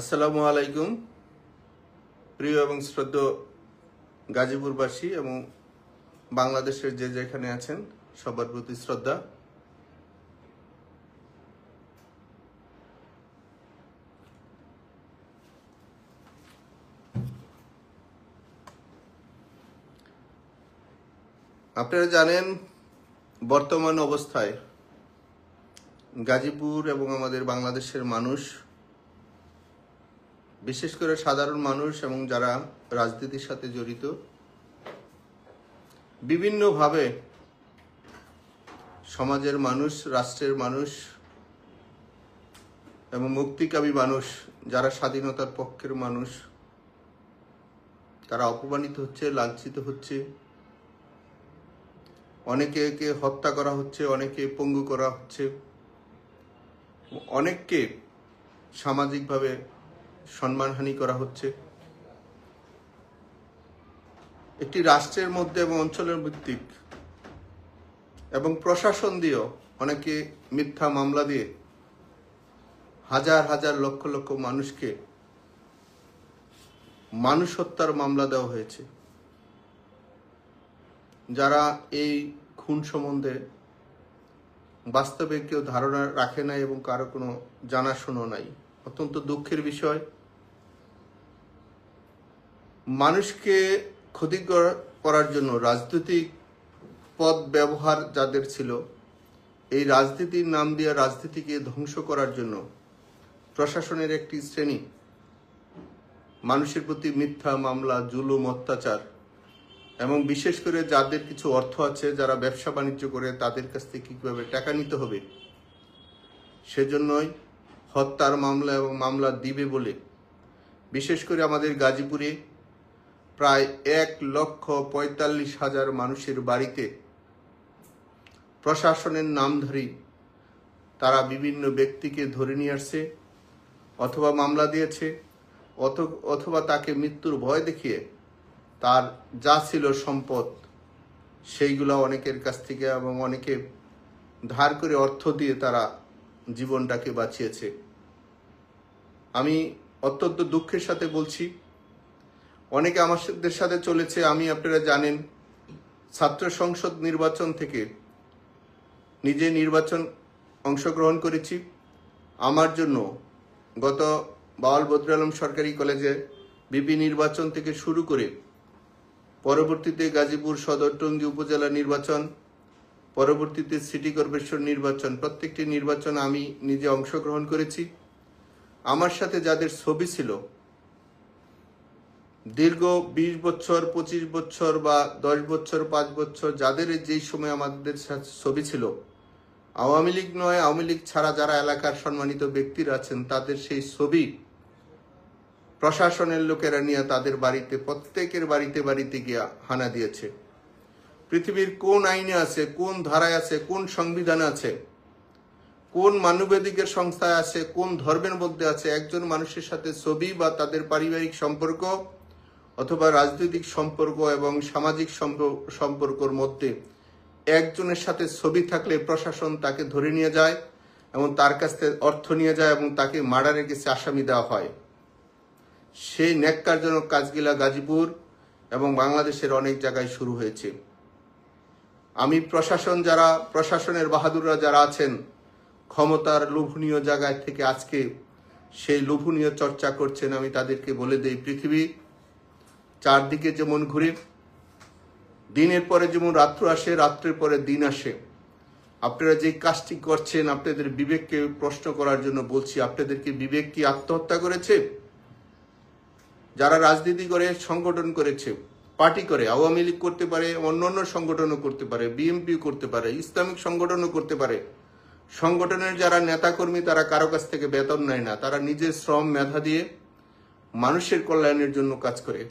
আসসালামু আলাইকুম প্রিয় এবং শ্রদ্ধেয় গাজীপুরবাসী এবং বাংলাদেশের যে যেখানে আছেন সবার প্রতি শ্রদ্ধা। আপনারা জানেন বর্তমান অবস্থায় গাজীপুর এবং আমাদের বাংলাদেশের মানুষ, বিশেষ করে সাধারণ মানুষ এবং যারা রাজনীতির সাথে জড়িত, বিভিন্নভাবে সমাজের মানুষ, রাষ্ট্রের মানুষ এবং মুক্তিকামী মানুষ, যারা স্বাধীনতার পক্ষের মানুষ, তারা অপমানিত হচ্ছে, লাঞ্ছিত হচ্ছে। অনেকে হত্যা করা হচ্ছে, অনেকে পঙ্গু করা হচ্ছে, অনেককে সামাজিকভাবে সম্মানহানি করা হচ্ছে। একটি রাষ্ট্রের মধ্যে এবং অঞ্চলের ভিত্তিক এবং প্রশাসন দিয়েও অনেকে মিথ্যা মামলা দিয়ে হাজার হাজার লক্ষ লক্ষ মানুষকে মানুষ হত্যার মামলা দেওয়া হয়েছে। যারা এই খুন সম্বন্ধে বাস্তবে কেউ ধারণা রাখে নাই এবং কারো কোনো জানাশোনা নাই। অত্যন্ত দুঃখের বিষয়। মানুষকে ক্ষতি করার জন্য রাজনৈতিক পদ ব্যবহার যাদের ছিল, এই রাজনীতির নাম দিয়ে রাজনীতিকে ধ্বংস করার জন্য প্রশাসনের একটি শ্রেণী মানুষের প্রতি মিথ্যা মামলা, জুলুম, অত্যাচার এবং বিশেষ করে যাদের কিছু অর্থ আছে, যারা ব্যবসা বাণিজ্য করে, তাদের কাছ থেকে কীভাবে টাকা নিতে হবে সেজন্যই হত্যার মামলা এবং মামলা দিবে বলে বিশেষ করে আমাদের গাজীপুরে প্রায় 1,45,000 মানুষের বাড়িতে প্রশাসনের নামধারী তারা বিভিন্ন ব্যক্তিকে ধরে নিয়ে আসছে, অথবা মামলা দিয়েছে, অথবা তাকে মৃত্যুর ভয় দেখিয়ে তার যা ছিল সম্পদ সেইগুলো অনেকের কাছ থেকে এবং অনেকে ধার করে অর্থ দিয়ে তারা জীবনটাকে বাঁচিয়েছে। আমি অত্যন্ত দুঃখের সাথে বলছি, অনেকে আমাদের সাথে চলেছে। আমি, আপনারা জানেন, ছাত্র সংসদ নির্বাচন থেকে নিজে নির্বাচন অংশগ্রহণ করেছি। আমার জন্য গত বাওয়াল বদরুল আলম সরকারি কলেজে বিপি নির্বাচন থেকে শুরু করে পরবর্তীতে গাজীপুর সদর টঙ্গী উপজেলা নির্বাচন, পরবর্তীতে সিটি কর্পোরেশন নির্বাচন, প্রত্যেকটি নির্বাচন আমি নিজে অংশগ্রহণ করেছি। আমার সাথে যাদের ছবি ছিল দীর্ঘ 20 বছর, 25 বছর বা 10 বছর, 5 বছর, যাদের যেই সময় আমাদের সাথে ছবি ছিল, আওয়ামী লীগ নয়, আওয়ামী লীগ ছাড়া যারা এলাকার সম্মানিত ব্যক্তিরা আছেন, তাদের সেই ছবি প্রশাসনের লোকেরা নিয়ে তাদের বাড়িতে, প্রত্যেকের বাড়িতে গিয়ে হানা দিয়েছে। পৃথিবীর কোন আইনে আছে, কোন ধারায় আছে, কোন সংবিধানে আছে, কোন মানবাধিকার সংস্থায় আছে, কোন ধর্মের মধ্যে আছে একজন মানুষের সাথে ছবি বা তাদের পারিবারিক সম্পর্ক অথবা রাজনৈতিক সম্পর্ক এবং সামাজিক সম্পর্কর মধ্যে একজনের সাথে ছবি থাকলে প্রশাসন তাকে ধরে নিয়ে যায় এবং তার কাছ থেকে অর্থ নিয়ে যায় এবং তাকে মার্ডারের কেসে আসামি দেওয়া হয়। সেই ন্যাক্কারজনক কাজগুলা গাজীপুর এবং বাংলাদেশের অনেক জায়গায় শুরু হয়েছে। আমি প্রশাসনের বাহাদুররা যারা আছেন, ক্ষমতার লোভনীয় জায়গায় থেকে আজকে সেই লোভনীয় চর্চা করছেন, আমি তাদেরকে বলে দেই, পৃথিবী চারদিকে যেমন ঘুরে, দিনের পরে যেমন রাত্র আসে, রাত্রের পরে দিন আসে। আপনারা যে কাজটি করছেন, আপনাদের বিবেককে প্রশ্ন করার জন্য বলছি। আপনাদেরকে বিবেক কি আত্মহত্যা করেছে? যারা রাজনীতি করে, সংগঠন করেছে, পার্টি করে, আওয়ামী লীগ করতে পারে, অন্যান্য সংগঠনও করতে পারে, বিএনপি করতে পারে, ইসলামিক সংগঠনও করতে পারে, সংগঠনের যারা নেতাকর্মী তারা কারো কাছ থেকে বেতন নেয় না, তারা নিজের শ্রম মেধা দিয়ে মানুষের কল্যাণের জন্য কাজ করে।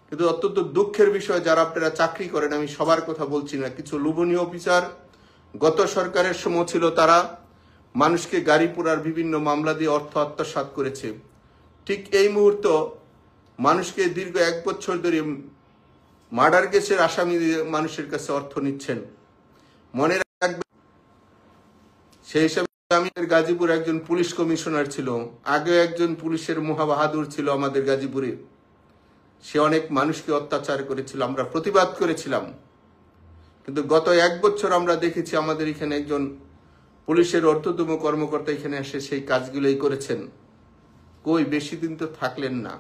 কিন্তু অত্যন্ত দুঃখের বিষয়, যারা আপনারা চাকরি করেন, আমি সবার কথা বলছি না, কিছু লোভনীয় অফিসার গত সরকারের সময় ছিল, তারা মানুষকে গাড়ি পোড়ার বিভিন্ন মামলা দিয়ে অর্থ আত্মসাৎ করেছে। ঠিক এই মুহূর্তে মানুষকে দীর্ঘ 1 বছর ধরে মার্ডার কেসের আসামি দিয়ে মানুষের কাছে অর্থ নিচ্ছেন। মনে রাখবেন, সেই হিসাবে আমি গাজীপুর একজন পুলিশ কমিশনার ছিল, আগে একজন পুলিশের মহাবাহাদুর ছিল আমাদের গাজীপুরে। সে অনেক মানুষকে অত্যাচার করেছিল, আমরা প্রতিবাদ করেছিলাম। কিন্তু গত 1 বছর আমরা দেখেছি আমাদের এখানে একজন পুলিশের ঊর্ধ্বতম কর্মকর্তা এখানে এসে সেই কাজগুলোই করেছেন। কই বেশি দিন তো থাকলেন না।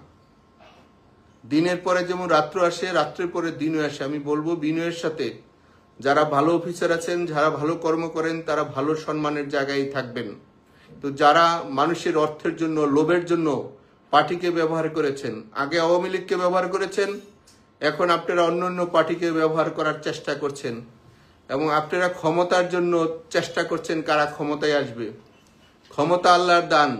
দিনের পরে যেমন রাত্র আসে, রাত্রের পরে দিনও আসে। আমি বলবো বিনয়ের সাথে যারা ভালো অফিসার আছেন, যারা ভালো কর্ম করেন, তারা ভালো সম্মানের জায়গায় থাকবেন। তো যারা মানুষের অর্থের জন্য, লোভের জন্য পার্টিকে ব্যবহার করেছেন, আগে আওয়ামী লীগকে ব্যবহার করেছেন, এখন আপনারা অন্য পার্টিকে ব্যবহার করার চেষ্টা করছেন এবং আপনারা ক্ষমতার জন্য চেষ্টা করছেন কারা ক্ষমতায় আসবে। ক্ষমতা আল্লাহর দান,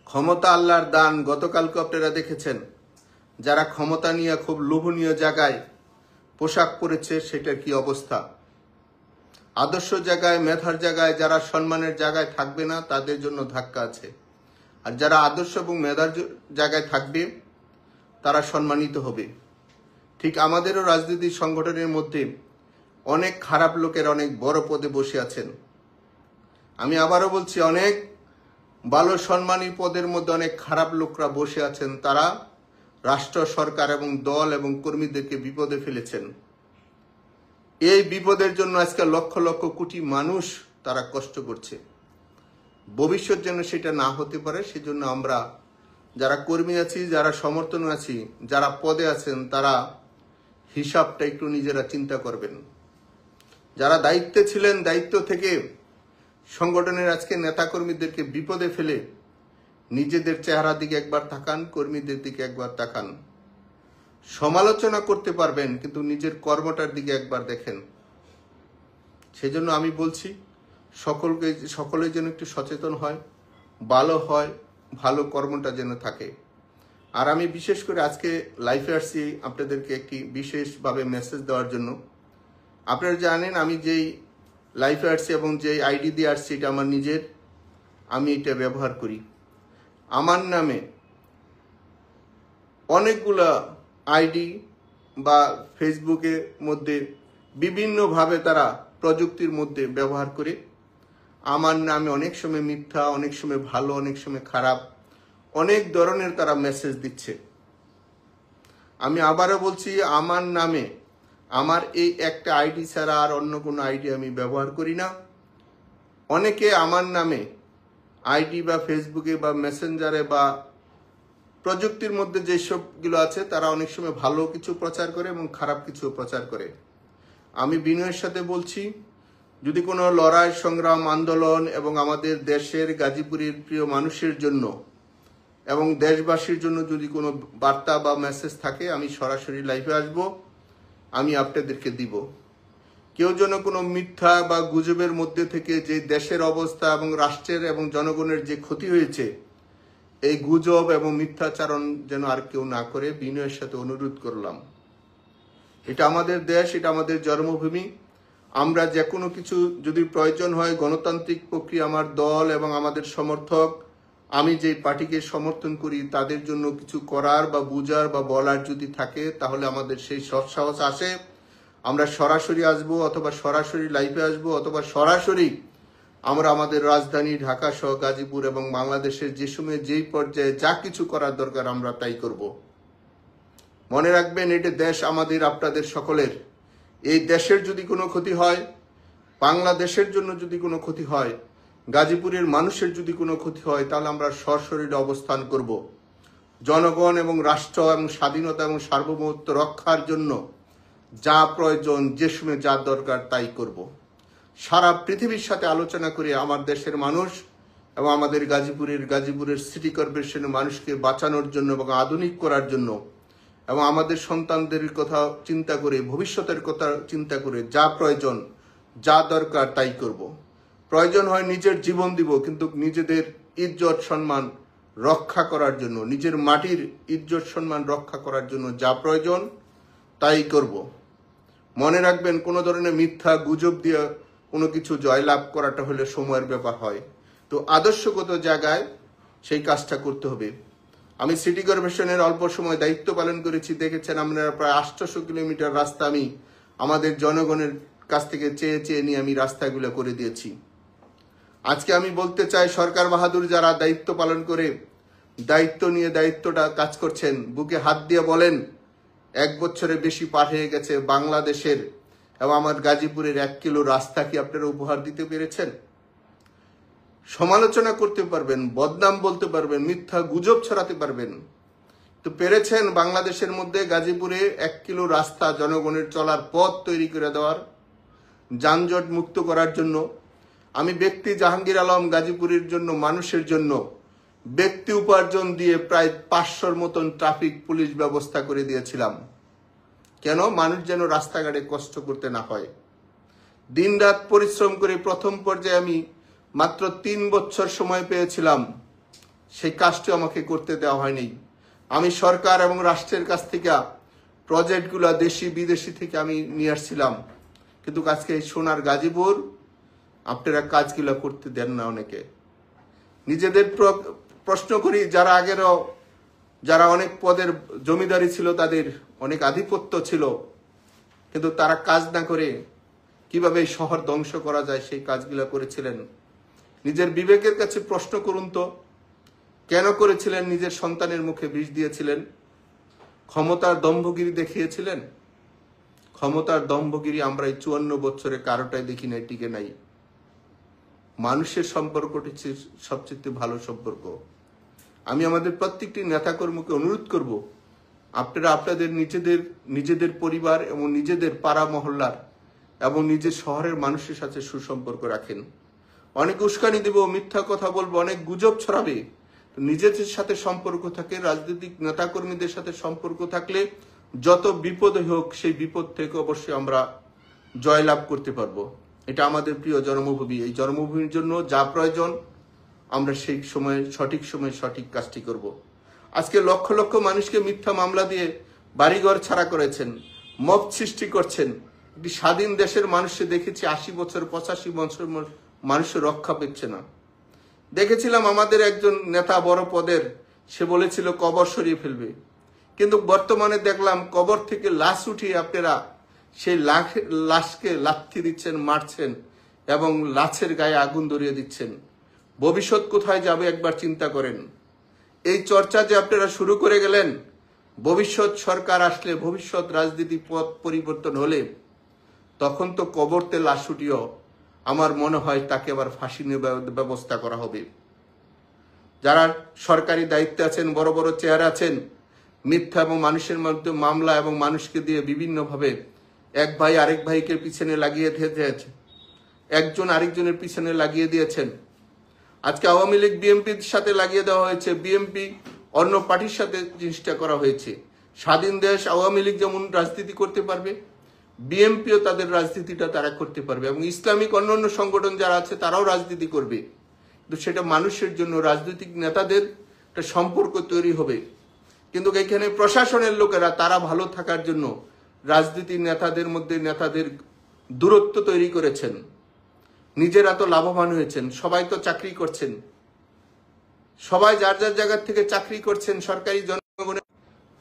ক্ষমতা আল্লাহর দান। গতকালকে আপনারা দেখেছেন যারা ক্ষমতা নিয়ে খুব লোভনীয় জায়গায় পোশাক পরেছে, সেটার কি অবস্থা। আদর্শ জায়গায়, মেধার জায়গায় যারা সম্মানের জায়গায় থাকবে না, তাদের জন্য ধাক্কা আছে। আর যারা আদর্শ এবং মেধার জায়গায় থাকবে তারা সম্মানিত হবে। ঠিক আমাদেরও রাজনীতি সংগঠনের মধ্যে অনেক খারাপ লোকের অনেক বড় পদে বসে আছেন। আমি আবারও বলছি, অনেক ভালো সম্মানী পদের মধ্যে অনেক খারাপ লোকরা বসে আছেন। তারা রাষ্ট্র, সরকার এবং দল এবং কর্মীদেরকে বিপদে ফেলেছেন। এই বিপদের জন্য আজকে লক্ষ লক্ষ কোটি মানুষ তারা কষ্ট করছে। ভবিষ্যৎ যেন সেটা না হতে পারে, সেজন্য আমরা যারা কর্মী আছি, যারা সমর্থন আছি, যারা পদে আছেন, তারা হিসাবটা একটু নিজেরা চিন্তা করবেন। যারা দায়িত্বে ছিলেন, দায়িত্ব থেকে সংগঠনের আজকে নেতাকর্মীদেরকে বিপদে ফেলে নিজেদের চেহারা দিকে একবার তাকান, কর্মীদের দিকে একবার তাকান। সমালোচনা করতে পারবেন, কিন্তু নিজের কর্মটার দিকে একবার দেখেন। সেজন্য আমি বলছি সকলে যেন একটু সচেতন হয়, ভালো হয়, ভালো কর্মটা যেন থাকে। আর আমি বিশেষ করে আজকে লাইফে আসছি আপনাদেরকে একটি বিশেষভাবে মেসেজ দেওয়ার জন্য। আপনারা জানেন আমি যেই লাইফে আসছি এবং যেই আইডি দিয়ে আসছি, এটা আমার নিজের, আমি এটা ব্যবহার করি। আমার নামে অনেকগুলা আইডি বা ফেসবুকের মধ্যে বিভিন্নভাবে তারা প্রযুক্তির মধ্যে ব্যবহার করে আমার নামে অনেক সময় মিথ্যা, অনেক সময় ভালো, অনেক সময় খারাপ, অনেক ধরনের তারা মেসেজ দিচ্ছে। আমি আবারও বলছি, আমার নামে, আমার এই একটা আইডি ছাড়া আর অন্য কোনো আইডি আমি ব্যবহার করি না। অনেকে আমার নামে আইডি বা ফেসবুকে বা মেসেঞ্জারে বা প্রযুক্তির মধ্যে যেসবগুলো আছে, তারা অনেক সময় ভালো কিছু প্রচার করে এবং খারাপ কিছু প্রচার করে। আমি বিনয়ের সাথে বলছি, যদি কোনো লড়াই, সংগ্রাম, আন্দোলন এবং আমাদের দেশের গাজীপুরের প্রিয় মানুষের জন্য এবং দেশবাসীর জন্য যদি কোনো বার্তা বা মেসেজ থাকে, আমি সরাসরি লাইভে আসব, আমি আপনাদেরকে দিব। কেউ যেন কোনো মিথ্যা বা গুজবের মধ্যে থেকে যে দেশের অবস্থা এবং রাষ্ট্রের এবং জনগণের যে ক্ষতি হয়েছে, এই গুজব এবং মিথ্যাচারণ যেন আর কেউ না করে, বিনয়ের সাথে অনুরোধ করলাম। এটা আমাদের দেশ, এটা আমাদের জন্মভূমি। আমরা যে কোনো কিছু যদি প্রয়োজন হয়, গণতান্ত্রিক প্রক্রিয়া, আমার দল এবং আমাদের সমর্থক, আমি যে পার্টিকে সমর্থন করি, তাদের জন্য কিছু করার বা বুঝার বা বলার যদি থাকে, তাহলে আমাদের সেই সৎসাহস আসে। আমরা সরাসরি আসবো, অথবা সরাসরি লাইভে আসবো, অথবা সরাসরি আমরা আমাদের রাজধানী ঢাকা সহ গাজীপুর এবং বাংলাদেশের যে সময় যেই পর্যায়ে যা কিছু করার দরকার আমরা তাই করব। মনে রাখবেন, এটা দেশ আমাদের, আপনাদের সকলের। এই দেশের যদি কোনো ক্ষতি হয়, বাংলাদেশের জন্য যদি কোনো ক্ষতি হয়, গাজীপুরের মানুষের যদি কোনো ক্ষতি হয়, তাহলে আমরা সশরীরে অবস্থান করব। জনগণ এবং রাষ্ট্র এবং স্বাধীনতা এবং সার্বভৌমত্ব রক্ষার জন্য যা প্রয়োজন, যে সময় যা দরকার তাই করব। সারা পৃথিবীর সাথে আলোচনা করে আমার দেশের মানুষ এবং আমাদের গাজীপুরের সিটি কর্পোরেশনের মানুষকে বাঁচানোর জন্য এবং আধুনিক করার জন্য এবং আমাদের সন্তানদের কথা চিন্তা করে, ভবিষ্যতের কথা চিন্তা করে যা প্রয়োজন, যা দরকার তাই করব। প্রয়োজন হয় নিজের জীবন দিব, কিন্তু নিজেদের ইজ্জত সম্মান রক্ষা করার জন্য, নিজের মাটির ইজ্জত সম্মান রক্ষা করার জন্য যা প্রয়োজন তাই করব। মনে রাখবেন, কোনো ধরনের মিথ্যা গুজব দিয়ে কোনো কিছু জয়লাভ করাটা হলে সময়ের ব্যাপার হয়। তো আদর্শগত জায়গায় সেই কাজটা করতে হবে। আমি সিটি কর্পোরেশনের অল্প সময় দায়িত্ব পালন করেছি, দেখেছেন আপনারা প্রায় 800 কিলোমিটার রাস্তা আমি আমাদের জনগণের কাছ থেকে চেয়ে চেয়ে নিয়ে আমি রাস্তাগুলো করে দিয়েছি। আজকে আমি বলতে চাই, সরকার বাহাদুর যারা দায়িত্ব পালন করে দায়িত্ব নিয়ে দায়িত্বটা কাজ করছেন, বুকে হাত দিয়ে বলেন 1 বছরের বেশি পার হয়ে গেছে, বাংলাদেশের এবং আমার গাজীপুরের 1 কিলো রাস্তা কি আপনারা উপহার দিতে পেরেছেন? সমালোচনা করতে পারবেন, বদনাম বলতে পারবেন, মিথ্যা গুজব ছড়াতে পারবেন, তো পেরেছেন বাংলাদেশের মধ্যে গাজীপুরে 1 কিলো রাস্তা জনগণের চলার পথ তৈরি করে দেওয়ার, যানজট মুক্ত করার জন্য? আমি ব্যক্তি জাহাঙ্গীর আলম গাজীপুরের জন্য, মানুষের জন্য ব্যক্তি উপার্জন দিয়ে প্রায় 500-র মতন ট্রাফিক পুলিশ ব্যবস্থা করে দিয়েছিলাম। কেন? মানুষ যেন রাস্তাঘাটে কষ্ট করতে না হয়। দিনরাত পরিশ্রম করে প্রথম পর্যায়ে আমি মাত্র 3 বছর সময় পেয়েছিলাম, সেই কাজটি আমাকে করতে দেওয়া হয়নি। আমি সরকার এবং রাষ্ট্রের কাছ থেকে প্রজেক্টগুলো দেশি বিদেশি থেকে আমি নিয়ে আসছিলাম, কিন্তু আজকে এই সোনার গাজীপুর আপনারা কাজগুলো করতে দেন না। অনেকে নিজেদের প্রশ্ন করি, যারা আগেরও যারা অনেক পদের জমিদারি ছিল, তাদের অনেক আধিপত্য ছিল, কিন্তু তারা কাজ না করে কিভাবে এই শহর ধ্বংস করা যায় সেই কাজগুলো করেছিলেন। নিজের বিবেকের কাছে প্রশ্ন করুন তো, কেন করেছিলেন? নিজের সন্তানের মুখে বিষ দিয়েছিলেন, ক্ষমতার দম্ভগিরি দেখিয়েছিলেন। ক্ষমতার দম্ভগিরি আমরা এই 54 বছরে কারোটাই দেখি নাই, টিকে নাই। মানুষের সম্পর্কটি সবচেয়ে ভালো সম্পর্ক। আমি আমাদের প্রত্যেকটি নেতাকর্মীকে অনুরোধ করব, আপনারা আপনাদের নিজেদের পরিবার এবং নিজেদের পাড়া মহল্লার এবং নিজের শহরের মানুষের সাথে সুসম্পর্ক রাখেন। অনেক উস্কানি দেব, মিথ্যা কথা বলবো, অনেক গুজব ছড়াবে, নিজেদের সাথে সম্পর্ক থাকে, রাজনৈতিক নেতাকর্মীদের সাথে সম্পর্ক থাকলে যত বিপদ হোক সেই বিপদ থেকে অবশ্যই আমরা জয়লাভ করতে পারবো। এটা আমাদের প্রিয় জন্মভূমি। এই জন্মভূমির জন্য যা প্রয়োজন আমরা সেই সময়ে সঠিক সময়ে সঠিক কাজটি করব। আজকে লক্ষ লক্ষ মানুষকে মিথ্যা মামলা দিয়ে বাড়িঘর ছাড়া করেছেন, মব সৃষ্টি করছেন। একটি স্বাধীন দেশের মানুষকে দেখেছি 80 বছর 85 বছর মানুষের রক্ষা পেচ্ছে না। দেখেছিলাম আমাদের একজন নেতা বড় পদের, সে বলেছিল কবর সরিয়ে ফেলবে, কিন্তু বর্তমানে দেখলাম কবর থেকে লাশ উঠিয়ে আপনারা সেই লাশকে লাথি দিচ্ছেন, মারছেন এবং লাশের গায়ে আগুন ধরিয়ে দিচ্ছেন। ভবিষ্যৎ কোথায় যাবে একবার চিন্তা করেন। এই চর্চা যে আপনারা শুরু করে গেলেন, ভবিষ্যৎ সরকার আসলে, ভবিষ্যৎ রাজনীতি পথ পরিবর্তন হলে তখন তো কবরতে লাশ উঠিয়েও আমার মনে হয় তাকে আবার ফাঁসি ব্যবস্থা করা হবে। যারা সরকারি দায়িত্বে আছেন, বড় বড় চেয়ার আছেন, মিথ্যা এবং মানুষের মধ্যে মামলা এবং মানুষকে দিয়ে বিভিন্নভাবে এক ভাই আরেক ভাইকে পিছনে লাগিয়ে দিয়েছে, একজন আরেকজনের পিছনে লাগিয়ে দিয়েছেন। আজকে আওয়ামী লীগ বিএনপির সাথে লাগিয়ে দেওয়া হয়েছে, বিএনপি অন্য পার্টির সাথে জিনিসটা করা হয়েছে। স্বাধীন দেশ, আওয়ামী লীগ যেমন রাজনীতি করতে পারবে, বিএনপিও তাদের রাজনীতিটা তারা করতে পারবে, এবং ইসলামিক অন্যান্য সংগঠন যারা আছে তারাও রাজনীতি করবে। কিন্তু সেটা মানুষের জন্য, রাজনৈতিক নেতাদের একটা সম্পর্ক তৈরি হবে। কিন্তু এখানে প্রশাসনের লোকেরা তারা ভালো থাকার জন্য রাজনীতির নেতাদের মধ্যে নেতাদের দূরত্ব তৈরি করেছেন। নিজেরা তো লাভবান হয়েছেন, সবাই তো চাকরি করছেন, সবাই যার যার জায়গা থেকে চাকরি করছেন সরকারি জনগণের।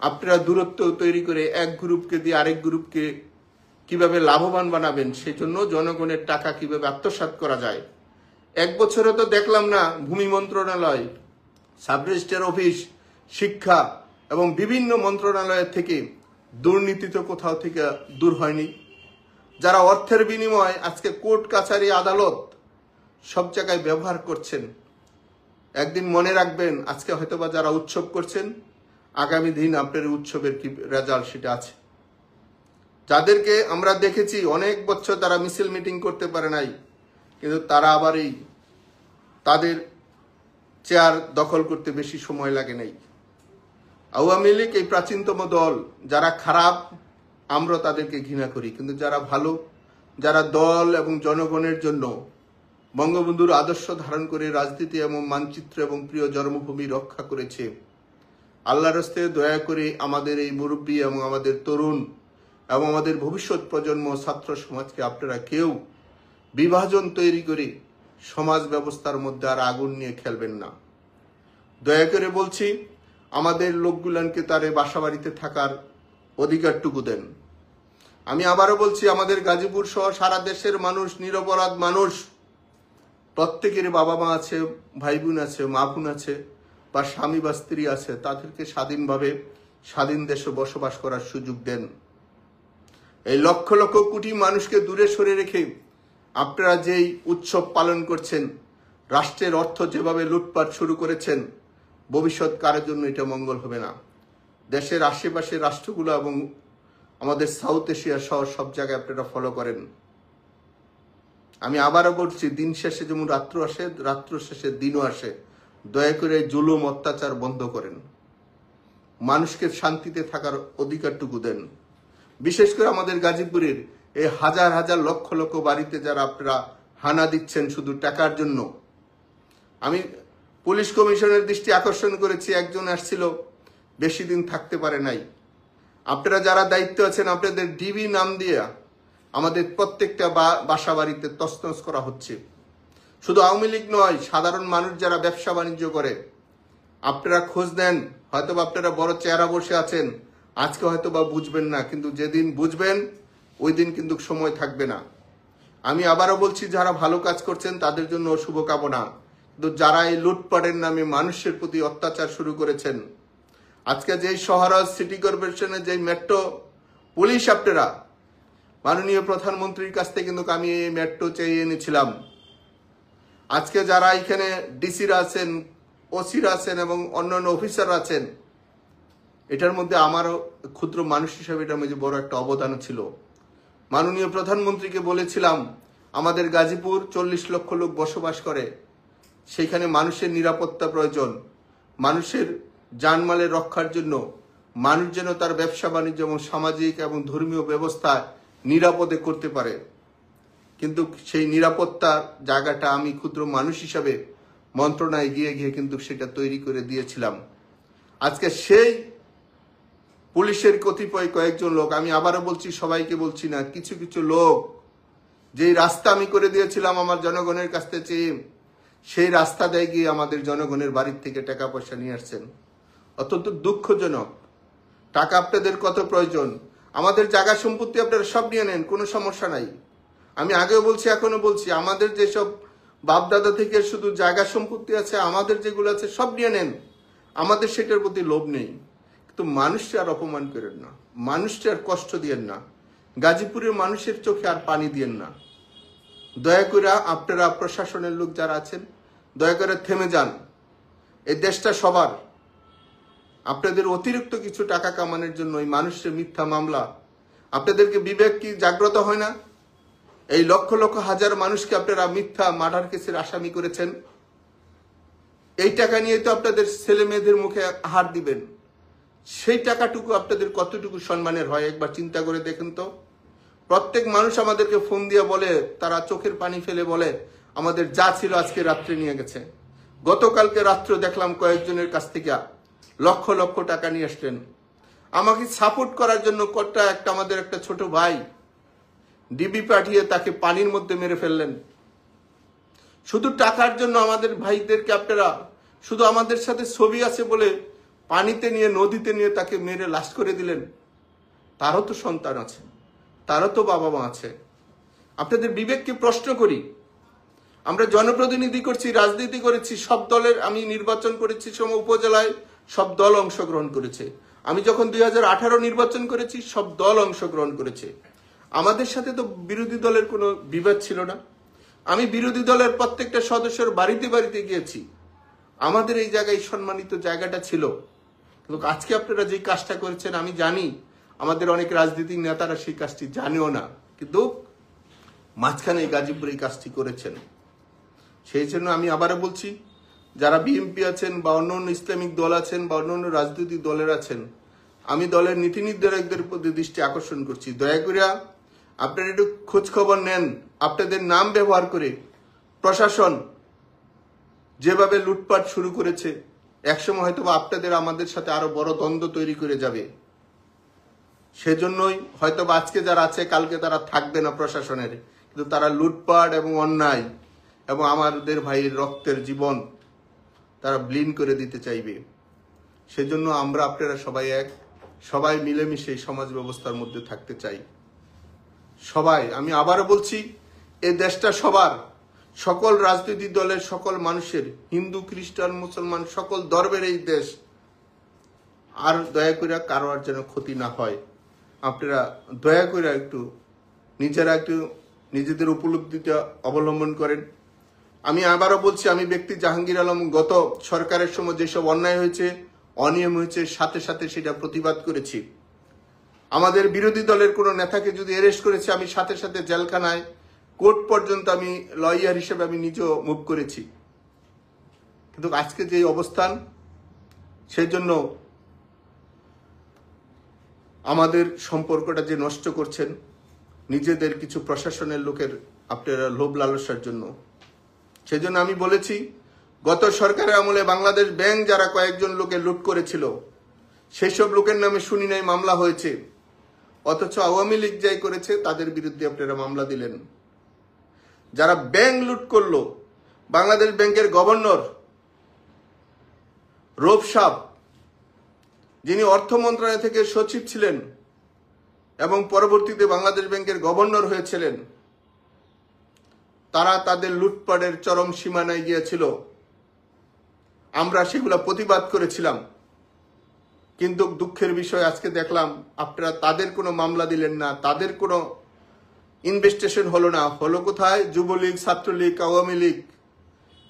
আপনারা দূরত্ব তৈরি করে এক গ্রুপকে দিয়ে আরেক গ্রুপকে কিভাবে লাভবান বানাবেন, সেই জন্য জনগণের টাকা কিভাবে আত্মসাৎ করা যায়। 1 বছরে তো দেখলাম না ভূমি মন্ত্রণালয়, সাব রেজিস্ট্রার অফিস, শিক্ষা এবং বিভিন্ন মন্ত্রণালয়ের থেকে দুর্নীতি তো কোথাও থেকে দূর হয়নি। যারা অর্থের বিনিময়ে আজকে কোর্ট কাছারি আদালত সব জায়গায় ব্যবহার করছেন, একদিন মনে রাখবেন আজকে হয়তোবা যারা উৎসব করছেন, আগামী দিন আপনার উৎসবের কি রেজাল্ট সেটা আছে। যাদেরকে আমরা দেখেছি অনেক বছর তারা মিছিল মিটিং করতে পারে নাই, কিন্তু তারা আবার এই তাদের চেয়ার দখল করতে বেশি সময় লাগে নাই। আওয়ামী লীগ এই প্রাচীনতম দল, যারা খারাপ আমরা তাদেরকে ঘৃণা করি, কিন্তু যারা ভালো, যারা দল এবং জনগণের জন্য বঙ্গবন্ধুর আদর্শ ধারণ করে রাজনীতি এবং মানচিত্র এবং প্রিয় জন্মভূমি রক্ষা করেছে, আল্লাহর হস্তে দয়া করে আমাদের এই মুরব্বী এবং আমাদের তরুণ এবং আমাদের ভবিষ্যৎ প্রজন্ম ছাত্র সমাজকে আপনারা কেউ বিভাজন তৈরি করে সমাজ ব্যবস্থার মধ্যে আর আগুন নিয়ে খেলবেন না। দয়া করে বলছি, আমাদের লোকগুলানকে তারে বাসা বাড়িতে থাকার অধিকারটুকু দেন। আমি আবারও বলছি, আমাদের গাজীপুর সহ সারা দেশের মানুষ, নিরপরাধ মানুষ প্রত্যেকের বাবা মা আছে, ভাই বোন আছে, মা বোন আছে, বা স্বামী বা স্ত্রী আছে, তাদেরকে স্বাধীনভাবে স্বাধীন দেশে বসবাস করার সুযোগ দেন। এই লক্ষ লক্ষ কোটি মানুষকে দূরে সরে রেখে আপনারা যেই উৎসব পালন করছেন, রাষ্ট্রের অর্থ যেভাবে লুটপাট শুরু করেছেন, ভবিষ্যৎ কারের জন্য এটা মঙ্গল হবে না। দেশের আশেপাশের রাষ্ট্রগুলো এবং আমাদের সাউথ এশিয়া সহ সব জায়গায় আপনারা ফলো করেন। আমি আবারও বলছি, দিন শেষে যেমন রাত্র আসে, রাত্র শেষে দিনও আসে। দয়া করে জুলুম অত্যাচার বন্ধ করেন, মানুষকে শান্তিতে থাকার অধিকারটুকু দেন। বিশেষ করে আমাদের গাজীপুরের এই হাজার হাজার লক্ষ লক্ষ বাড়িতে যারা আপনারা হানা দিচ্ছেন শুধু টাকার জন্য। আমি পুলিশ কমিশনের দৃষ্টি আকর্ষণ করেছি, একজন আসছিল, বেশি দিন থাকতে পারে নাই। আপনারা যারা দায়িত্ব আছেন, আপনাদের ডিবি নাম দিয়ে আমাদের প্রত্যেকটা বাসা বাড়িতে তছনছ করা হচ্ছে। শুধু আওয়ামী লীগ নয়, সাধারণ মানুষ যারা ব্যবসা বাণিজ্য করে, আপনারা খোঁজ নেন। হয়তোবা আপনারা বড় চেহারা বসে আছেন, আজকে হয়তোবা বুঝবেন না, কিন্তু যেদিন বুঝবেন ওই দিন কিন্তু সময় থাকবে না। আমি আবারও বলছি, যারা ভালো কাজ করছেন তাদের জন্য শুভকামনা, কিন্তু যারা এই লুটপাটের নামে মানুষের প্রতি অত্যাচার শুরু করেছেন, আজকে যেই শহরাজ সিটি কর্পোরেশনের যেই মেট্রো পুলিশ, আপনারা মাননীয় প্রধানমন্ত্রীর কাছ থেকে কিন্তু আমি এই মেট্রো চেয়ে এনেছিলাম। আজকে যারা এখানে ডিসিরা আছেন, ওসিরা আছেন এবং অন্যান্য অফিসার আছেন, এটার মধ্যে আমারও ক্ষুদ্র মানুষ হিসেবে এটার মধ্যে বড় একটা অবদান ছিল। মাননীয় প্রধানমন্ত্রীকে বলেছিলাম, আমাদের গাজীপুর 40 লক্ষ লোক বসবাস করে, সেইখানে মানুষের নিরাপত্তা প্রয়োজন। মানুষের জানমালের রক্ষার জন্য মানুষ যেন তার ব্যবসা বাণিজ্য এবং সামাজিক এবং ধর্মীয় ব্যবস্থা নিরাপদে করতে পারে। কিন্তু সেই নিরাপত্তার জায়গাটা আমি ক্ষুদ্র মানুষ হিসাবে মন্ত্রণায় গিয়ে গিয়ে কিন্তু সেটা তৈরি করে দিয়েছিলাম। আজকে সেই পুলিশের কতিপয় কয়েকজন লোক, আমি আবারও বলছি, সবাইকে বলছি না, কিছু কিছু লোক যেই রাস্তা আমি করে দিয়েছিলাম আমার জনগণের কাছ থেকে, সেই রাস্তা দিয়ে গিয়ে আমাদের জনগণের বাড়ির থেকে টাকা পয়সা নিয়ে আসছেন। অত্যন্ত দুঃখজনক। টাকা আপনাদের কত প্রয়োজন, আমাদের জায়গা সম্পত্তি আপনারা সব নিয়ে নেন, কোনো সমস্যা নাই। আমি আগেও বলছি, এখনো বলছি, আমাদের যেসব বাপদাদা থেকে শুধু জায়গা সম্পত্তি আছে, আমাদের যেগুলো আছে সব নিয়ে নেন, আমাদের সেটার প্রতি লোভ নেই। কিন্তু মানুষকে আর অপমান করেন না, মানুষকে আর কষ্ট দিয়েন না, গাজীপুরের মানুষের চোখে আর পানি দিয়েন না। দয়া করে আপনারা প্রশাসনের লোক যারা আছেন, দয়া করে থেমে যান। এই দেশটা সবার। আপনাদের অতিরিক্ত কিছু টাকা কামানোর জন্য এই মানুষের মিথ্যা মামলা, আপনাদেরকে বিবেক কি জাগ্রত হয় না? এই লক্ষ লক্ষ হাজার মানুষকে আপনারা মিথ্যা মার্ডার কেসের আসামি করেছেন। এই টাকা নিয়ে তো আপনাদের ছেলে মেয়েদের মুখে আহার দিবেন, সেই টাকাটুকু আপনাদের কতটুকু সম্মানের হয় একবার চিন্তা করে দেখেন তো। প্রত্যেক মানুষ আমাদেরকে ফোন দিয়ে বলে, তারা চোখের পানি ফেলে বলে, আমাদের যা ছিল আজকে রাত্রে নিয়ে গেছে। গতকালকে রাত্রে দেখলাম কয়েকজনের কাছ থেকে লক্ষ লক্ষ টাকা নিয়ে আসলেন। আমাকে সাপোর্ট করার জন্য আমাদের একটা ছোট ভাই ডিবি পাঠিয়ে তাকে পানির মধ্যে মেরে ফেললেন। শুধু টাকার জন্য আমাদের ভাইদেরকে আপনারা শুধু আমাদের সাথে ছবি আছে বলে পানিতে নিয়ে, নদীতে নিয়ে তাকে মেরে লাশ করে দিলেন। তারও তো সন্তান আছে, তারও তো বাবা মা আছে। আপনাদের বিবেককে প্রশ্ন করি। আমরা জনপ্রতিনিধি করছি, রাজনীতি করেছি, সব দলের, আমি নির্বাচন করেছি সময় উপজেলায়, সব দল অংশগ্রহণ করেছে। আমি যখন 2018 নির্বাচন করেছি, সব দল অংশগ্রহণ করেছে। আমাদের সাথে তো বিরোধী দলের কোনো বিবাদ ছিল না। আমি বিরোধী দলের প্রত্যেকটা সদস্যের বাড়িতে বাড়িতে গিয়েছি। আমাদের এই জায়গায় সম্মানিত জায়গাটা ছিল। কিন্তু আজকে আপনারা যে কাজটা করেছেন, আমি জানি আমাদের অনেক রাজনৈতিক নেতারা সেই কাজটি জানেও না, কিন্তু মাঝখানে গাজীপুরে এই কাজটি করেছেন। সেই জন্য আমি আবারও বলছি, যারা বিএনপি আছেন বা অন্য অন্য ইসলামিক দল আছেন বা অন্য অন্য রাজনৈতিক দলের আছেন, আমি দলের নীতি নির্ধারকদের প্রতি দৃষ্টি আকর্ষণ করছি, দয়া করে আপনারা একটু খোঁজ খবর নেন। আপনাদের নাম ব্যবহার করে প্রশাসন যেভাবে লুটপাট শুরু করেছে, একসময় হয়তো আপনাদের আমাদের সাথে আরো বড় দ্বন্দ্ব তৈরি করে যাবে। সেজন্যই হয়তো আজকে যারা আছে কালকে তারা থাকবে না প্রশাসনের, কিন্তু তারা লুটপাট এবং অন্যায় এবং আমাদের ভাইয়ের রক্তের জীবন তারা ব্লিন করে দিতে চাইবে। সেজন্য আমরা আপনারা সবাই মিলেমিশে সমাজ ব্যবস্থার মধ্যে থাকতে চাই। সবাই, আমি আবারও বলছি, এই দেশটা সবার। সকল রাজনৈতিক দলের সকল মানুষের, হিন্দু খ্রিস্টান মুসলমান সকল ধর্মের এই দেশ, আর দয়া করে কারোর যেন ক্ষতি না হয়। আপনারা দয়া করে একটু নিজেদের উপলব্ধিটা অবলম্বন করেন। আমি আবারও বলছি, আমি ব্যক্তি জাহাঙ্গীর আলম গত সরকারের সময় যেসব অন্যায় হয়েছে, অনিয়ম হয়েছে, সাথে সাথে সেটা প্রতিবাদ করেছি। আমাদের বিরোধী দলের কোনো নেতাকে যদি অ্যারেস্ট করেছে, আমি সাথে সাথে জেলখানায় কোর্ট পর্যন্ত আমি লয়ার হিসেবে আমি নিজেও মুভ করেছি। কিন্তু আজকে যে অবস্থান, সেই জন্য আমাদের সম্পর্কটা যে নষ্ট করছেন নিজেদের কিছু প্রশাসনের লোকের আপনারা লোভ লালসার জন্য, সেজন্য আমি বলেছি, গত সরকারের আমলে বাংলাদেশ ব্যাংক যারা কয়েকজন লোকে লুট করেছিল, সেই সব লোকের নামে শুনি নাই মামলা হয়েছে, অথচ আওয়ামী লীগ যাই করেছে তাদের বিরুদ্ধে আপনারা মামলা দিলেন। যারা ব্যাংক লুট করলো, বাংলাদেশ ব্যাংকের গভর্নর রৌফ সাহ, যিনি অর্থ মন্ত্রণালয় থেকে সচিব ছিলেন এবং পরবর্তীতে বাংলাদেশ ব্যাংকের গভর্নর হয়েছিলেন, তারা তাদের লুটপাটের চরম সীমানায় গিয়েছিল। আমরা সেগুলো প্রতিবাদ করেছিলাম, কিন্তু দুঃখের বিষয় আজকে দেখলাম আপনারা তাদের কোনো মামলা দিলেন না, তাদের কোনো ইনভেস্টিগেশন হলো না। হলো কোথায়? যুবলীগ, ছাত্রলীগ, আওয়ামী লীগ,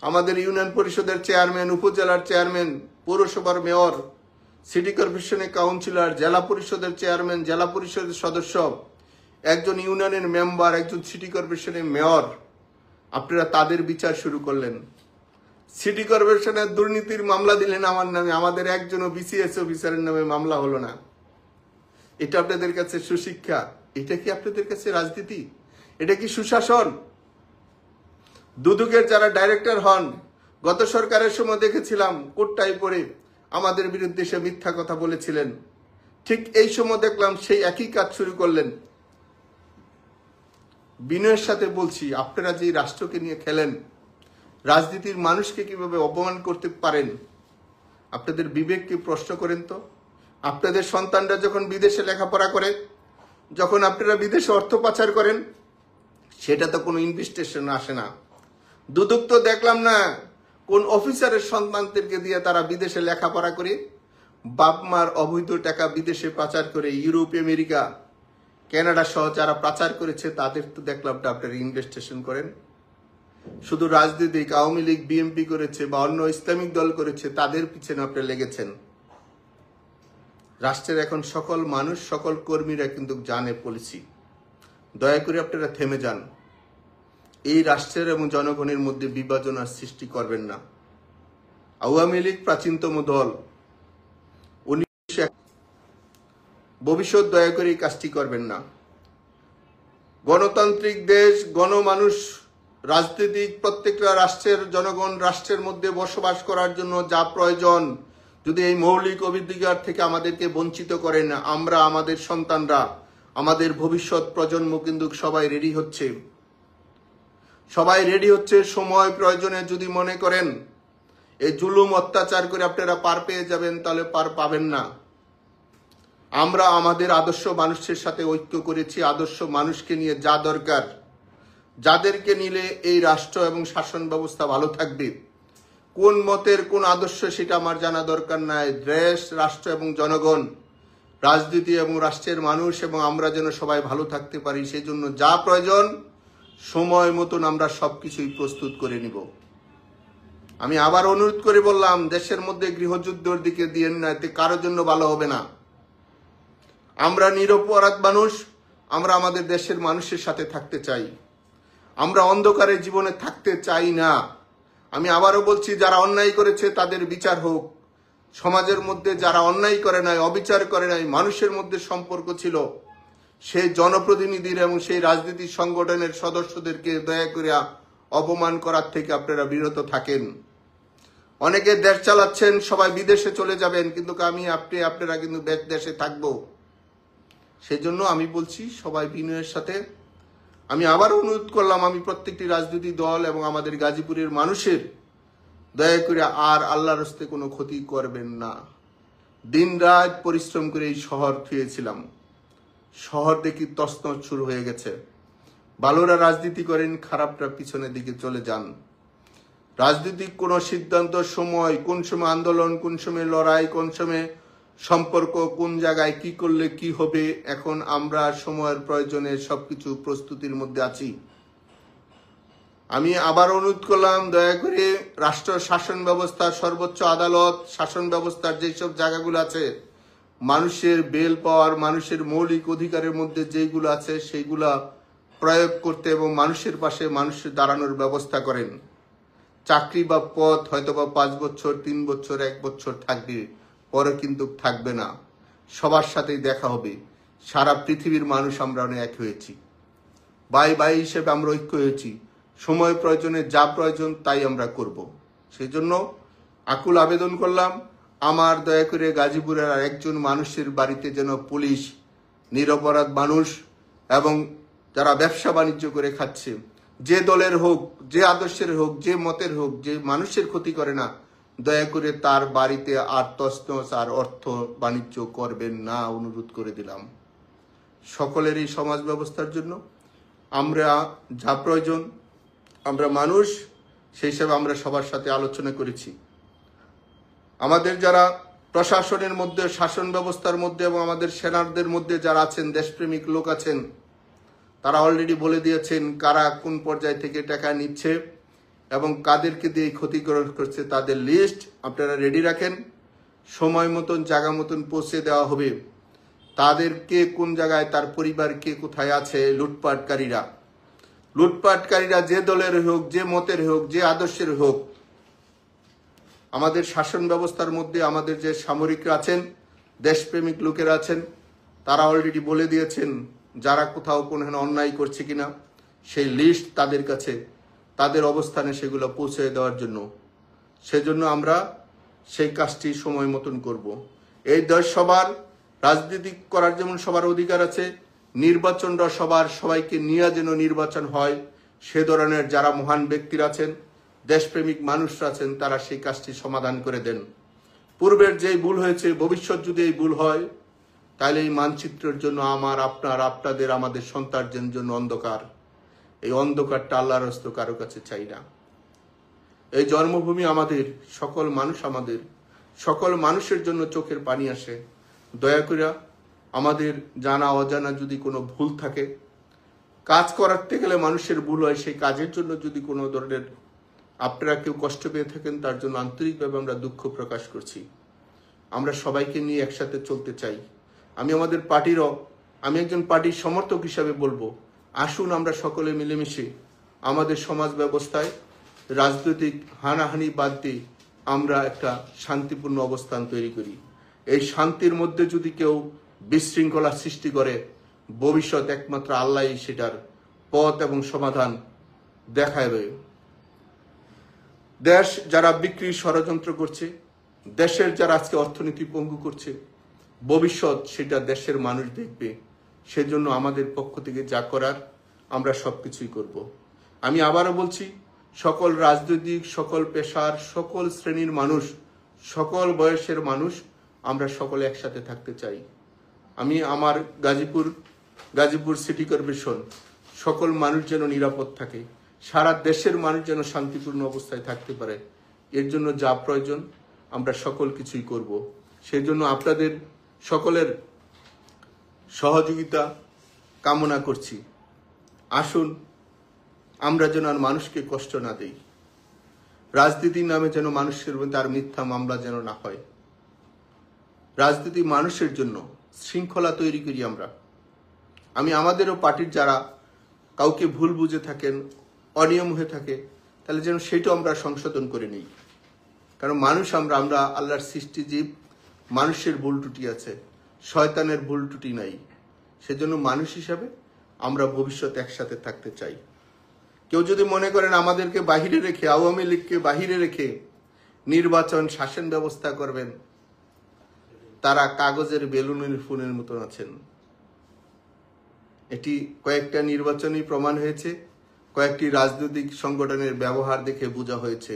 আমাদের ইউনিয়ন পরিষদের চেয়ারম্যান, উপজেলার চেয়ারম্যান, পৌরসভার মেয়র, সিটি কর্পোরেশনের কাউন্সিলর, জেলা পরিষদের চেয়ারম্যান, জেলা পরিষদের সদস্য, একজন ইউনিয়নের মেম্বার, একজন সিটি কর্পোরেশনের মেয়র, আপনারা তাদের বিচার শুরু করলেন। সিটি কর্পোরেশনের দুর্নীতির মামলা দিলেন আমার নামে, আমাদের একজনও বিসিএস অফিসারের নামে মামলা হলো না। এটা আপনাদের কাছে সুশিক্ষা? এটা কি আপনাদের কাছে রাজনীতি? এটা কি সুশাসন? দুদকের যারা ডাইরেক্টর হন, গত সরকারের সময় দেখেছিলাম কোটটাই পরে আমাদের বিরুদ্ধে সে মিথ্যা কথা বলেছিলেন। ঠিক এই সময় দেখলাম সেই একই কাজ শুরু করলেন। বিনয়ের সাথে বলছি, আপনারা যে রাষ্ট্রকে নিয়ে খেলেন, রাজনীতির মানুষকে কিভাবে অপমান করতে পারেন? আপনাদের বিবেককে প্রশ্ন করেন তো। আপনাদের সন্তানরা যখন বিদেশে লেখাপড়া করে, যখন আপনারা বিদেশে অর্থ পাচার করেন, সেটা তো কোনো ইনভেস্টিগেশন আসে না। দুদক তো দেখলাম না কোন অফিসারের সন্তানদেরকে দিয়ে তারা বিদেশে লেখাপড়া করে বাপ মার অবৈধ টাকা বিদেশে পাচার করে, ইউরোপ, আমেরিকা, কানাডা সহ যারা পাচার করেছে তাদের তো দেখলাম না আপনারা ইনভেস্টিগেশন করেন। শুধু রাজনীতিক আওয়ামী লীগ, বিএনপি করেছে বা অন্য ইসলামিক দল করেছে, তাদের পিছনে আপনারা লেগেছেন। রাষ্ট্রের এখন সকল মানুষ, সকল কর্মীরা কিন্তু জানে পলিসি। দয়া করে আপনারা থেমে যান। এই রাষ্ট্রের এবং জনগণের মধ্যে বিভাজন আর সৃষ্টি করবেন না। আওয়ামী লীগ প্রাচীনতম দল, ভবিষ্যৎ দয়া করে এই কাজটি করবেন না। গণতান্ত্রিক দেশ, গণমানুষ, রাজনৈতিক প্রত্যেকটা রাষ্ট্রের জনগণ রাষ্ট্রের মধ্যে বসবাস করার জন্য যা প্রয়োজন, যদি এই মৌলিক অধিকার থেকে আমাদেরকে বঞ্চিত করেন, আমরা, আমাদের সন্তানরা, আমাদের ভবিষ্যৎ প্রজন্ম কিন্তু সবাই রেডি হচ্ছে। সময় প্রয়োজনে যদি মনে করেন এই জুলুম অত্যাচার করে আপনারা পার পেয়ে যাবেন, তাহলে পার পাবেন না। আমরা আমাদের আদর্শ মানুষের সাথে ঐক্য করেছি, আদর্শ মানুষকে নিয়ে যা দরকার, যাদেরকে নিলে এই রাষ্ট্র এবং শাসন ব্যবস্থা ভালো থাকবে। কোন মতের কোন আদর্শ সেটা আমার জানা দরকার নাই। দেশ, রাষ্ট্র এবং জনগণ, রাজনীতি এবং রাষ্ট্রের মানুষ এবং আমরা যেন সবাই ভালো থাকতে পারি, সেই জন্য যা প্রয়োজন সময় মতন আমরা সবকিছুই প্রস্তুত করে নিব। আমি আবার অনুরোধ করে বললাম, দেশের মধ্যে গৃহযুদ্ধের দিকে দিয়েন না, এতে কারোর জন্য ভালো হবে না। আমরা নিরপরাধ মানুষ, আমরা আমাদের দেশের মানুষের সাথে থাকতে চাই, আমরা অন্ধকারে জীবনে থাকতে চাই না। আমি আবারও বলছি, যারা অন্যায় করেছে তাদের বিচার হোক। সমাজের মধ্যে যারা অন্যায় করে নাই, অবিচার করে নাই, মানুষের মধ্যে সম্পর্ক ছিল, সেই জনপ্রতিনিধির এবং সেই রাজনীতির সংগঠনের সদস্যদেরকে দয়া করে অপমান করার থেকে আপনারা বিরত থাকেন। অনেকে দেশ চালাচ্ছেন, সবাই বিদেশে চলে যাবেন, কিন্তু আপনারা কিন্তু দেশে থাকবো। সেজন্য আমি বলছি সবাই বিনয়ের সাথে, আমি আবার অনুরোধ করলাম, আমি প্রত্যেকটি রাজনৈতিক দল এবং আমাদের গাজীপুরের মানুষের দয়া করে আর আল্লাহর হস্তে কোনো ক্ষতি করবেন না। দিন রাত পরিশ্রম করে এই শহর থুয়েছিলাম, শহর দেখি তছনছ শুরু হয়ে গেছে। ভালোরা রাজনীতি করেন, খারাপরা পিছনের দিকে চলে যান। রাজনৈতিক কোন সিদ্ধান্ত সময়, কোন সময় আন্দোলন, কোন সময় লড়াই, কোন সময় সম্পর্ক, কোন জায়গায় কি করলে কি হবে, এখন আমরা সময়ের প্রয়োজনে সবকিছু প্রস্তুতির মধ্যে আছি। আমি আবার অনুরোধ করলাম, দয়া করে রাষ্ট্র শাসন ব্যবস্থা, সর্বোচ্চ আদালত, শাসন ব্যবস্থার যেসব জায়গাগুলো আছে, মানুষের বেল পাওয়ার, মানুষের মৌলিক অধিকারের মধ্যে যেগুলো আছে সেইগুলা প্রয়োগ করতে এবং মানুষের পাশে মানুষের দাঁড়ানোর ব্যবস্থা করেন। চাকরি বা পদ হয়তো বা 5 বছর, 3 বছর, 1 বছর থাকবে, পরে কিন্তু থাকবে না। সবার সাথেই দেখা হবে। সারা পৃথিবীর মানুষ আমরা এক হয়েছি, ভাই ভাই হিসেবে আমরা ঐক্য হয়েছি। সময় প্রয়োজনে যা প্রয়োজন তাই আমরা করব। সেই জন্য আকুল আবেদন করলাম, আমার দয়া করে গাজীপুরের আর একজন মানুষের বাড়িতে যেন পুলিশ, নিরপরাধ মানুষ এবং যারা ব্যবসা বাণিজ্য করে খাচ্ছে, যে দলের হোক, যে আদর্শের হোক, যে মতের হোক, যে মানুষের ক্ষতি করে না, দয়া করে তার বাড়িতে আর তছনছ আর অর্থ বাণিজ্য করবেন না, অনুরোধ করে দিলাম। সকলের এই সমাজ ব্যবস্থার জন্য আমরা যা প্রয়োজন, আমরা মানুষ, সেই হিসাবে আমরা সবার সাথে আলোচনা করেছি। আমাদের যারা প্রশাসনের মধ্যে, শাসন ব্যবস্থার মধ্যে এবং আমাদের সেনাদের মধ্যে যারা আছেন, দেশপ্রেমিক লোক আছেন, তারা অলরেডি বলে দিয়েছেন কারা কোন পর্যায় থেকে টাকা নিচ্ছে এবং কাদেরকে দিয়ে ক্ষতিগ্রস্ত করছে, তাদের লিস্ট আপনারা রেডি রাখেন। সময় মতন, জায়গা মতন পৌঁছে দেওয়া হবে। তাদেরকে কোন জায়গায়, তার পরিবার কে কোথায় আছে, লুটপাটকারীরা যে দলের হোক, যে মতের হোক, যে আদর্শের হোক, আমাদের শাসন ব্যবস্থার মধ্যে আমাদের যে সামরিকরা আছেন, দেশপ্রেমিক লোকেরা আছেন, তারা অলরেডি বলে দিয়েছেন যারা কোথাও কোনো অন্যায় করছে কিনা সেই লিস্ট তাদের কাছে, তাদের অবস্থানে সেগুলো পৌঁছে দেওয়ার জন্য। সেজন্য আমরা সেই কাজটি সময় মতন করব। এই দেশ সবার, রাজনীতি করার যেমন সবার অধিকার আছে, নির্বাচনটা সবার, সবাইকে নিয়ে যেন নির্বাচন হয়, সে ধরনের যারা মহান ব্যক্তিরা আছেন, দেশপ্রেমিক মানুষরা আছেন, তারা সেই কাজটি সমাধান করে দেন। পূর্বের যেই ভুল হয়েছে, ভবিষ্যৎ যদি এই ভুল হয়, তাহলে এই মানচিত্রের জন্য আমার, আপনার, আপনাদের, আমাদের সন্তানদের জন্য অন্ধকার। এই অন্ধকারটা আল্লাহর হস্তে কারো কাছে চাই না। এই জন্মভূমি আমাদের, সকল মানুষ আমাদের, সকল মানুষের জন্য চোখের পানি আসে। দয়া করে আমাদের জানা অজানা যদি কোনো ভুল থাকে, কাজ করাতে গেলে মানুষের ভুল হয়, সেই কাজের জন্য যদি কোনো ধরনের আপনারা কেউ কষ্ট পেয়ে থাকেন, তার জন্য আন্তরিকভাবে আমরা দুঃখ প্রকাশ করছি। আমরা সবাইকে নিয়ে একসাথে চলতে চাই। আমি আমাদের পার্টিরও, আমি একজন পার্টির সমর্থক হিসাবে বলবো, আসুন আমরা সকলে মিলেমিশে আমাদের সমাজ ব্যবস্থায় রাজনৈতিক হানাহানি বাদ দিয়ে আমরা একটা শান্তিপূর্ণ অবস্থান তৈরি করি। এই শান্তির মধ্যে যদি কেউ বিশৃঙ্খলা সৃষ্টি করে, ভবিষ্যৎ একমাত্র আল্লাহই সেটার পথ এবং সমাধান দেখাবে। দেশ যারা বিক্রির ষড়যন্ত্র করছে, দেশের যারা আজকে অর্থনীতি পঙ্গু করছে, ভবিষ্যৎ সেটা দেশের মানুষ দেখবে। সেজন্য আমাদের পক্ষ থেকে যা করার আমরা সবকিছুই করব। আমি আবারও বলছি, সকল রাজনৈতিক, সকল পেশার, সকল শ্রেণীর মানুষ, সকল বয়সের মানুষ, আমরা সকলে একসাথে থাকতে চাই। আমি আমার গাজীপুর সিটি কর্পোরেশন, সকল মানুষ যেন নিরাপদ থাকে, সারা দেশের মানুষ যেন শান্তিপূর্ণ অবস্থায় থাকতে পারে, এর জন্য যা প্রয়োজন আমরা সকল কিছুই করব। সেই জন্য আপনাদের সকলের সহযোগিতা কামনা করছি। আসুন আমরা যেন আর মানুষকে কষ্ট না দেই। রাজনীতির নামে যেন মানুষের মধ্যে আর মিথ্যা মামলা যেন না হয়। রাজনীতি মানুষের জন্য, শৃঙ্খলা তৈরি করি আমরা। আমি আমাদেরও পার্টির যারা কাউকে ভুল বুঝে থাকেন, অনিয়ম হয়ে থাকে, তাহলে যেন সেটাও আমরা সংশোধন করে নিই। কারণ মানুষ আমরা আল্লাহর সৃষ্টি জীব, মানুষের ভুল ত্রুটি আছে, শয়তানের ভুল ত্রুটি নাই। সেজন্য মানুষ হিসাবে আমরা ভবিষ্যতে একসাথে থাকতে চাই। কেউ যদি মনে করেন আমাদেরকে বাহিরে রেখে, আওয়ামী লীগকে বাহিরে রেখে নির্বাচন শাসন ব্যবস্থা করবেন, তারা কাগজের বেলুনের ফুলের মতন আছেন। এটি কয়েকটা নির্বাচনই প্রমাণ হয়েছে, কয়েকটি রাজনৈতিক সংগঠনের ব্যবহার দেখে বোঝা হয়েছে।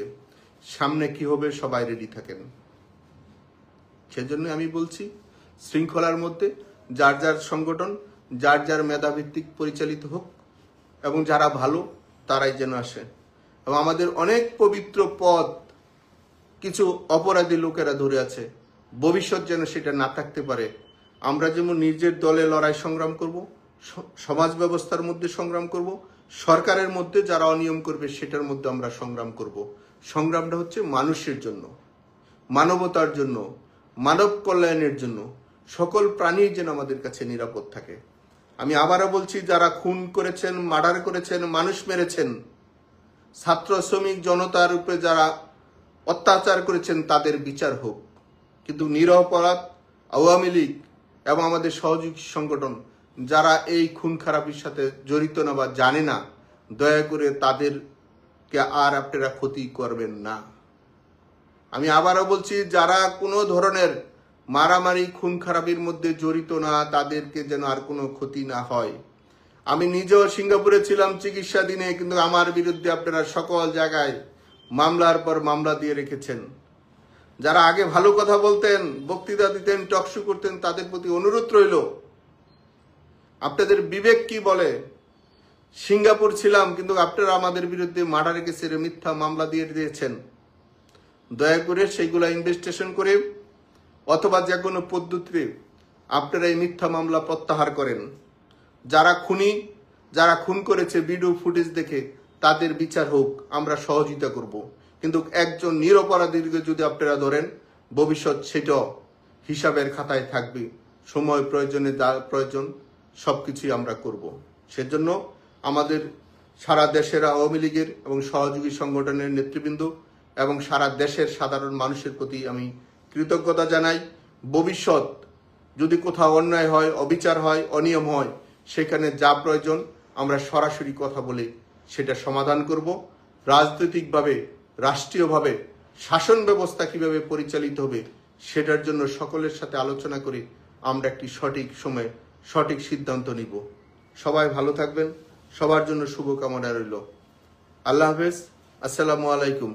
সামনে কি হবে সবাই রেডি থাকেন। সেজন্য আমি বলছি, শৃঙ্খলার মধ্যে যার যার সংগঠন যার যার মেধাভিত্তিক পরিচালিত হোক, এবং যারা ভালো তারাই যেন আসে। এবং আমাদের অনেক পবিত্র পদ কিছু অপরাধী লোকেরা ধরে আছে, ভবিষ্যৎ যেন সেটা না থাকতে পারে। আমরা যেমন নিজের দলে লড়াই সংগ্রাম করব, সমাজ ব্যবস্থার মধ্যে সংগ্রাম করব, সরকারের মধ্যে যারা অনিয়ম করবে সেটার মধ্যে আমরা সংগ্রাম করব। সংগ্রামটা হচ্ছে মানুষের জন্য, মানবতার জন্য, মানব কল্যাণের জন্য, সকল প্রাণী যেন আমাদের কাছে নিরাপদ থাকে। আমি আবারও বলছি, যারা খুন করেছেন, মার্ডার করেছেন, মানুষ মেরেছেন, ছাত্র শ্রমিক জনতার উপরে যারা অত্যাচার করেছেন তাদের বিচার হোক। কিন্তু নিরপরাধ আওয়ামী লীগ এবং আমাদের সহযোগী সংগঠন যারা এই খুন খারাপির সাথে জড়িত না বা জানে না, দয়া করে তাদেরকে আর আপনারা ক্ষতি করবেন না। আমি আবারও বলছি, যারা কোনো ধরনের মারামারি খুন খারাপির মধ্যে জড়িত না, তাদেরকে যেন আর কোনো ক্ষতি না হয়। আমি নিজেও সিঙ্গাপুরে ছিলাম চিকিৎসাধীনে, কিন্তু আমার বিরুদ্ধে আপনারা সকল জায়গায় মামলার পর মামলা দিয়ে রেখেছেন। যারা আগে ভালো কথা বলতেন, বক্তৃতা দিতেন, টকশো করতেন, তাদের প্রতি অনুরোধ রইল, আপনাদের বিবেক কি বলে? সিঙ্গাপুর ছিলাম, কিন্তু আপনারা আমাদের বিরুদ্ধে মার্ডার কেসের মিথ্যা মামলা দিয়ে দিয়েছেন। দয়া করে সেইগুলা ইনভেস্টিগেশন করে অথবা যে কোনো পদ্ধতিতে আপনারা এই মিথ্যা মামলা প্রত্যাহার করেন। যারা খুনি, যারা খুন করেছে, ভিডিও ফুটেজ দেখে তাদের বিচার হোক, আমরা সহযোগিতা করব। কিন্তু একজন নিরপরাধীকে যদি আপনারা ধরেন, ভবিষ্যৎ সেটাও হিসাবের খাতায় থাকবে। সময় প্রয়োজনে যা প্রয়োজন সবকিছুই আমরা করব। সেজন্য আমাদের সারা দেশের আওয়ামী লীগের এবং সহযোগী সংগঠনের নেতৃবৃন্দ এবং সারা দেশের সাধারণ মানুষের প্রতি আমি কৃতজ্ঞতা জানাই। ভবিষ্যৎ যদি কোথাও অন্যায় হয়, অবিচার হয়, অনিয়ম হয়, সেখানে যা প্রয়োজন আমরা সরাসরি কথা বলে সেটা সমাধান করব। রাজনৈতিকভাবে, রাষ্ট্রীয়ভাবে শাসন ব্যবস্থা কিভাবে পরিচালিত হবে সেটার জন্য সকলের সাথে আলোচনা করে আমরা একটি সঠিক সময়ে সঠিক সিদ্ধান্ত নিব। সবাই ভালো থাকবেন, সবার জন্য শুভকামনা রইল। আল্লাহ হাফেজ, আসসালামু আলাইকুম।